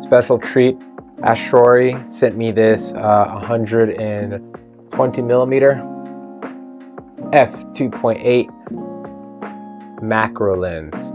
special treat. AstrHori sent me this 120 millimeter f2.8 macro lens.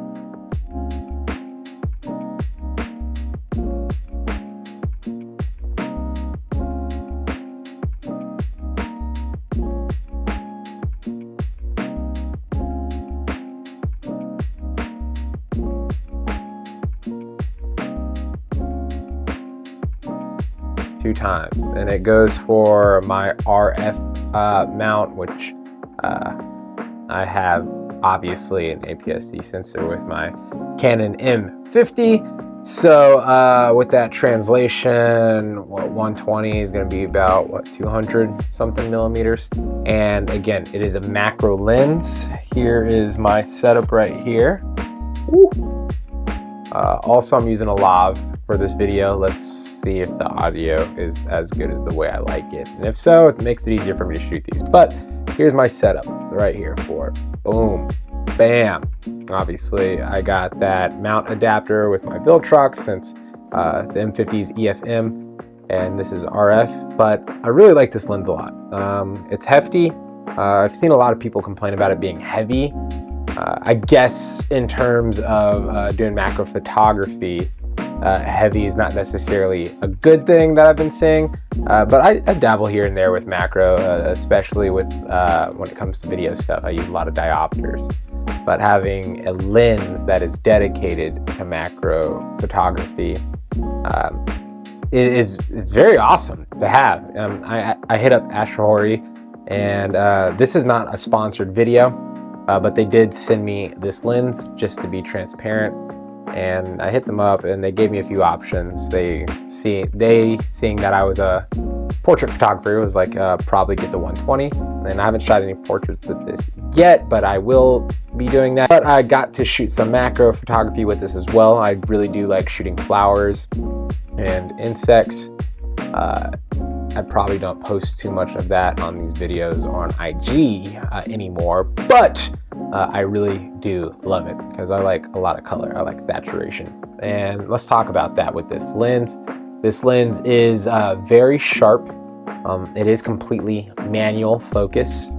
Two times, and it goes for my RF mount, which I have obviously an APS-C sensor with my Canon M50. So with that translation, what 120 is going to be about what 200 something millimeters. And again, it is a macro lens. Here is my setup right here. Also, I'm using a lav for this video. Let's see if the audio is as good as the way I like it. And if so, it makes it easier for me to shoot these. But here's my setup right here for it. Boom, bam. Obviously, I got that mount adapter with my Viltrox since the M50's EFM, and this is RF. But I really like this lens a lot. It's hefty. I've seen a lot of people complain about it being heavy. I guess in terms of doing macro photography, heavy is not necessarily a good thing that I've been seeing, but I dabble here and there with macro, especially with when it comes to video stuff. I use a lot of diopters, but having a lens that is dedicated to macro photography is very awesome to have. I hit up AstrHori, and this is not a sponsored video, but they did send me this lens just to be transparent. And I hit them up, and they gave me a few options. They seeing that I was a portrait photographer, was like probably get the 120. And I haven't shot any portraits with this yet, but I will be doing that. But I got to shoot some macro photography with this as well. I really do like shooting flowers and insects. I probably don't post too much of that on these videos on IG anymore, but I really do love it because I like a lot of color. I like saturation. And let's talk about that with this lens. This lens is very sharp. It is completely manual focus,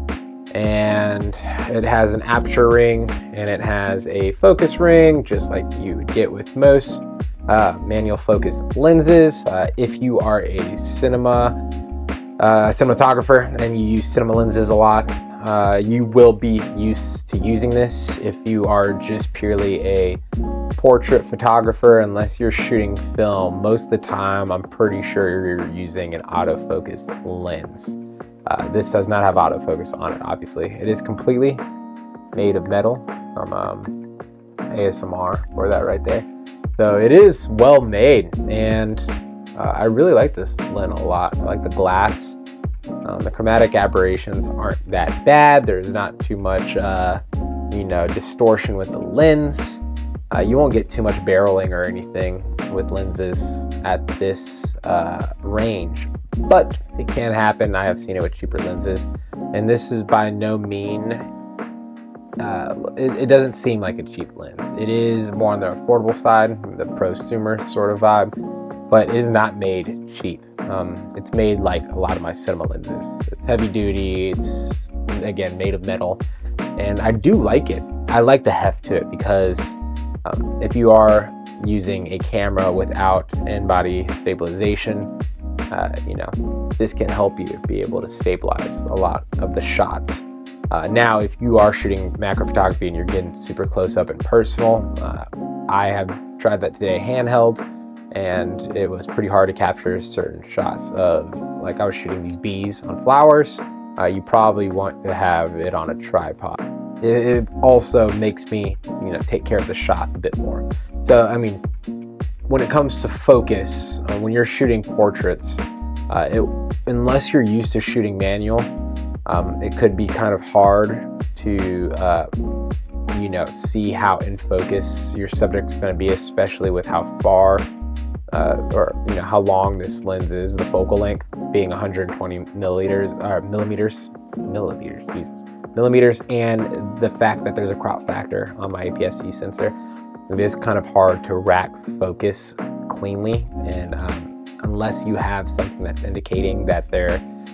and it has an aperture ring and it has a focus ring, just like you would get with most manual focus lenses. If you are a cinematographer and you use cinema lenses a lot, you will be used to using this. If you are just purely a portrait photographer, unless you're shooting film, most of the time I'm pretty sure you're using an autofocus lens. This does not have autofocus on it, obviously. It is completely made of metal from ASMR for that right there. So it is well made, and I really like this lens a lot. I like the glass. The chromatic aberrations aren't that bad. There's not too much, distortion with the lens. You won't get too much barreling or anything with lenses at this range, but it can happen. I have seen it with cheaper lenses, and this is by no mean. It doesn't seem like a cheap lens. It is more on the affordable side, the prosumer sort of vibe, but it is not made cheap. It's made like a lot of my cinema lenses. It's heavy duty. It's, again, made of metal, and I do like it. I like the heft to it because if you are using a camera without in-body stabilization, this can help you be able to stabilize a lot of the shots. Now, if you are shooting macro photography and you're getting super close up and personal, I have tried that today handheld, and it was pretty hard to capture certain shots of, like I was shooting these bees on flowers. You probably want to have it on a tripod. It also makes me, take care of the shot a bit more. So, I mean, when it comes to focus, when you're shooting portraits, unless you're used to shooting manual, it could be kind of hard to, see how in focus your subject's going to be, especially with how far how long this lens is, the focal length being 120 millimeters, and the fact that there's a crop factor on my APS-C sensor. It is kind of hard to rack focus cleanly, and unless you have something that's indicating that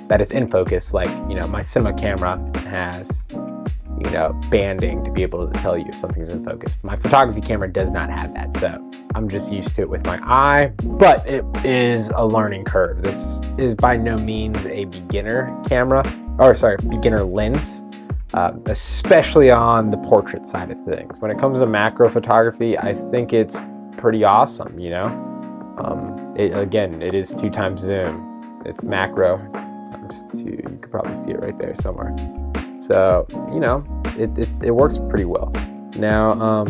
it's in focus, like, you know, my cinema camera has, you know, banding to be able to tell you if something's in focus. My photography camera does not have that, so I'm just used to it with my eye, but it is a learning curve. This is by no means a beginner camera, or sorry, beginner lens, especially on the portrait side of things. When it comes to macro photography, I think it's pretty awesome, you know? Again, it is 2x zoom. It's macro times 2. You could probably see it right there somewhere. So, you know, it works pretty well. Now,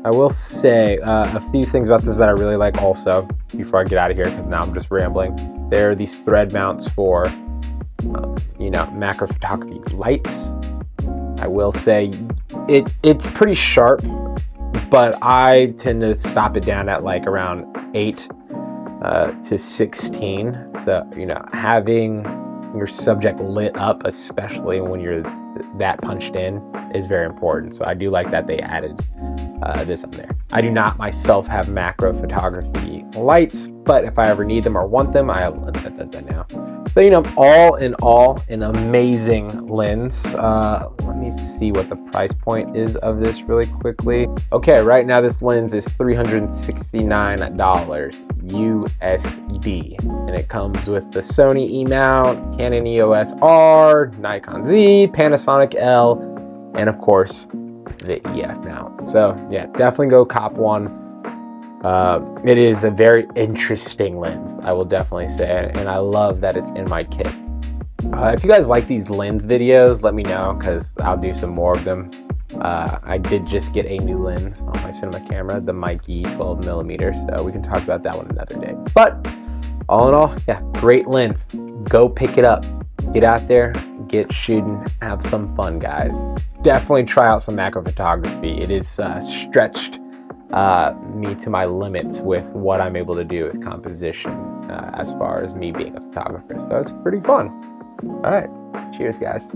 I will say a few things about this that I really like also before I get out of here, because now I'm just rambling. There are these thread mounts for, you know, macro photography lights. I will say it's pretty sharp, but I tend to stop it down at like around 8 to 16. So, you know, having your subject lit up, especially when you're that punched in, is very important. So I do like that they added this on there. I do not myself have macro photography lights, but if I ever need them or want them, I have a lens that does that now. So, you know, all in all, an amazing lens. Let me see what the price point is of this really quickly. Okay, right now this lens is $369 USD, and it comes with the Sony E mount, Canon EOS R, Nikon Z, Panasonic L, and of course the EF mount. So yeah, definitely go cop one. It is a very interesting lens, I will definitely say, and I love that it's in my kit. If you guys like these lens videos, let me know, because I'll do some more of them. I did just get a new lens on my cinema camera, the Mikey 12mm, so we can talk about that one another day. But all in all, yeah, great lens. Go pick it up. Get out there, get shooting, have some fun, guys. Definitely try out some macro photography. It is stretched me to my limits with what I'm able to do with composition as far as me being a photographer. So it's pretty fun. All right, cheers, guys.